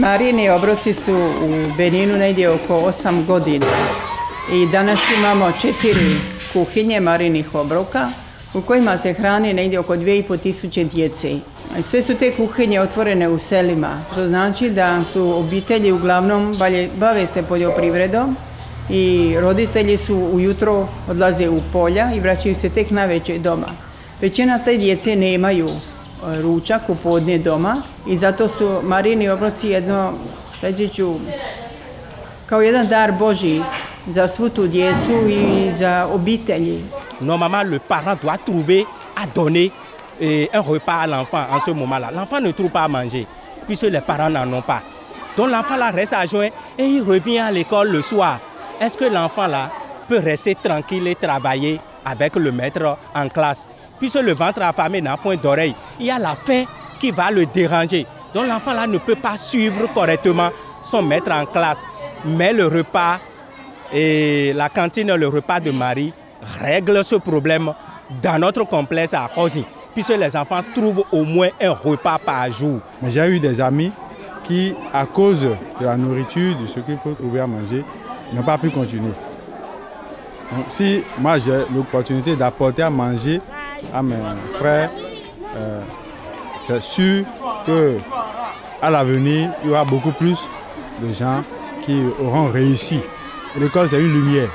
Marini obroci su u Beninu negdje oko 8 godina. I danas imamo 4 kuhinje Marinih obroka u kojima se hrani negdje oko 2500 djece. Sve su te kuhinje otvorene u selima, što znači da su obitelji uglavnom bave se poljoprivredom i roditelji su ujutro odlaze u polja i vraćaju se tek navečer doma. Većina te djece nemaju ručak u podne doma i zato su Marini obroci jedno, reći ću, kao jedan dar Božji za svu tu djecu i za obitelji. Normalement, le parent doit trouver à donner un repas à l'enfant en ce moment-là. L'enfant ne trouve pas à manger, puisque les parents n'en ont pas. Donc l'enfant là reste à joint et il revient à l'école le soir. Est-ce que l'enfant là peut rester tranquille et travailler avec le maître en classe? Puisque le ventre affamé n'a point d'oreille, il y a la faim qui va le déranger. Donc l'enfant là ne peut pas suivre correctement son maître en classe. Mais le repas et la cantine, le repas de Marie règle ce problème dans notre complexe à Khosi, puisque les enfants trouvent au moins un repas par jour. Mais j'ai eu des amis qui, à cause de la nourriture, de ce qu'il faut trouver à manger, n'ont pas pu continuer. Donc, si moi j'ai l'opportunité d'apporter à manger à mes frères, c'est sûr qu'à l'avenir, il y aura beaucoup plus de gens qui auront réussi. L'école, c'est une lumière.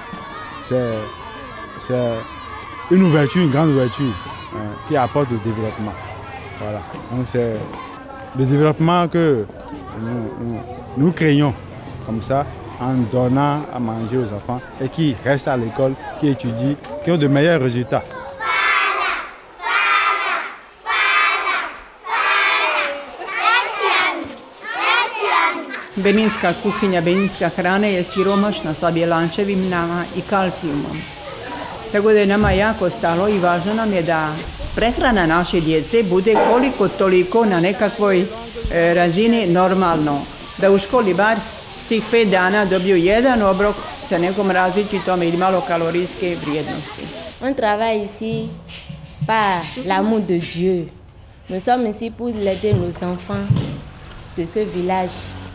C'est une ouverture, une grande ouverture qui apporte le développement. Voilà. Donc c'est le développement que nous créons comme ça en donnant à manger aux enfants et qui restent à l'école, qui étudient, qui ont de meilleurs résultats. Beninska kuhinja, beninska hrana je siromašna sa bjelančevinama i kalcijumom. Tako da je nama jako stalo i važno nam je da prehrana naše djece bude koliko toliko na nekakvoj razini normalno. Da u školi bar tih 5 dana dobiju jedan obrok sa nekom različitom ili malo kalorijske vrijednosti. On travaille ici par l'amour de Dieu. Nous sommes ici pour aider nos enfants de ce village.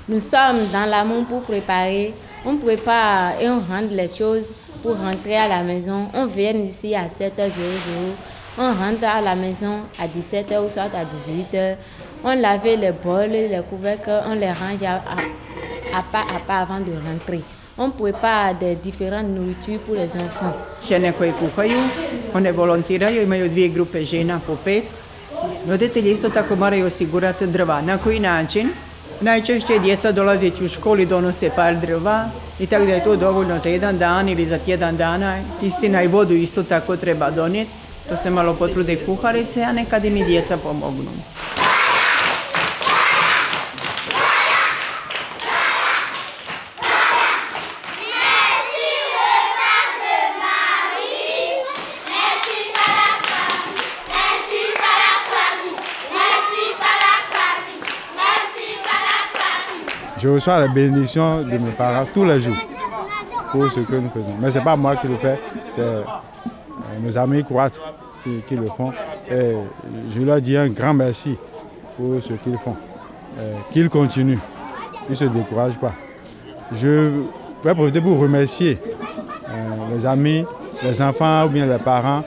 Nous sommes dans l'amour pour préparer. On prépare et on rend les choses pour rentrer à la maison. On vient ici à 7h00. On rentre à la maison à 17h ou soit à 18h. On lave les bols, les couvercles, on les range à pas avant de rentrer. On prépare des différentes nourritures pour les enfants. Žene koje kuhaju, one volontiraju, imaju 2 grupe žena po 5. Roditelji isto tako moraju osigurati drva. Na koji način? Najčešće djeca dolazeći u školi donose par drva i tako da je to dovoljno za jedan dan ili za tjedan dana. Istina i vodu isto tako treba donijeti. To se malo potrude kuharice, a nekad im i djeca pomognu. Je reçois la bénédiction de mes parents tous les jours pour ce que nous faisons. Mais ce n'est pas moi qui le fais, c'est nos amis croates qui le font. Et je leur dis un grand merci pour ce qu'ils font. Qu'ils continuent, qu'ils ne se découragent pas. Je vais profiter pour remercier les amis, les enfants ou bien les parents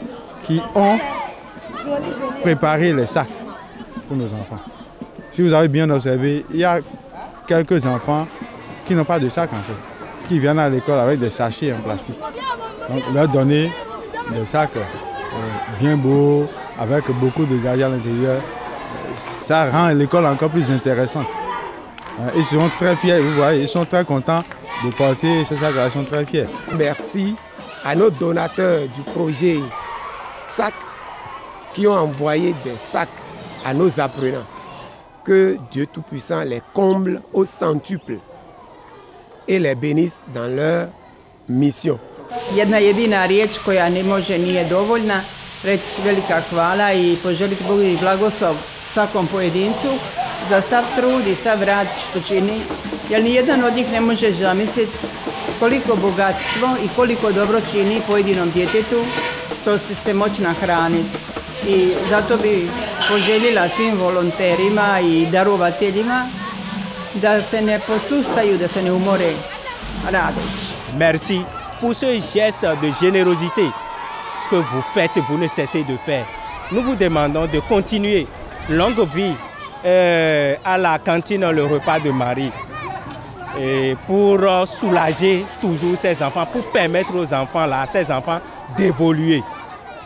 qui ont préparé les sacs pour nos enfants. Si vous avez bien observé, il y a quelques enfants qui n'ont pas de sac en fait, qui viennent à l'école avec des sachets en plastique. Donc leur donner des sacs bien beaux, avec beaucoup de gaz à l'intérieur, ça rend l'école encore plus intéressante. Ils seront très fiers, vous voyez, ils sont très contents de porter ces sacs, ils sont très fiers. Merci à nos donateurs du projet SAC qui ont envoyé des sacs à nos apprenants. Que Dieu Tout-Puissant les comble au centuple et les bénisse dans leur mission. Jedna jedina riječ koja ne može nije dovoljna, reći velika hvala i poželiti Bogu i blagoslov svakom pojedincu za sav trud i sav rad što čini, jer nijedan od njih ne može zamisliti koliko bogatstvo i koliko dobro čini pojedinom djetetu, to će se moći nahraniti. I zato bi poželjela svim volonterima i darovateljima da se ne posustaju, da se ne umore radeći. Merci pour ce geste de générosité que vous faites et vous ne cessez de faire. Nous vous demandons de continuer. Longue vie à la cantine Le Repas de Marie. Et pour soulager toujours ces enfants, pour permettre aux enfants, là, ces enfants d'évoluer.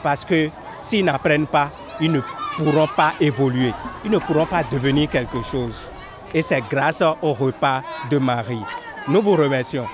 Parce que s'ils n'apprennent pas, ils ne pourront pas évoluer. Ils ne pourront pas devenir quelque chose. Et c'est grâce au Repas de Marie. Nous vous remercions.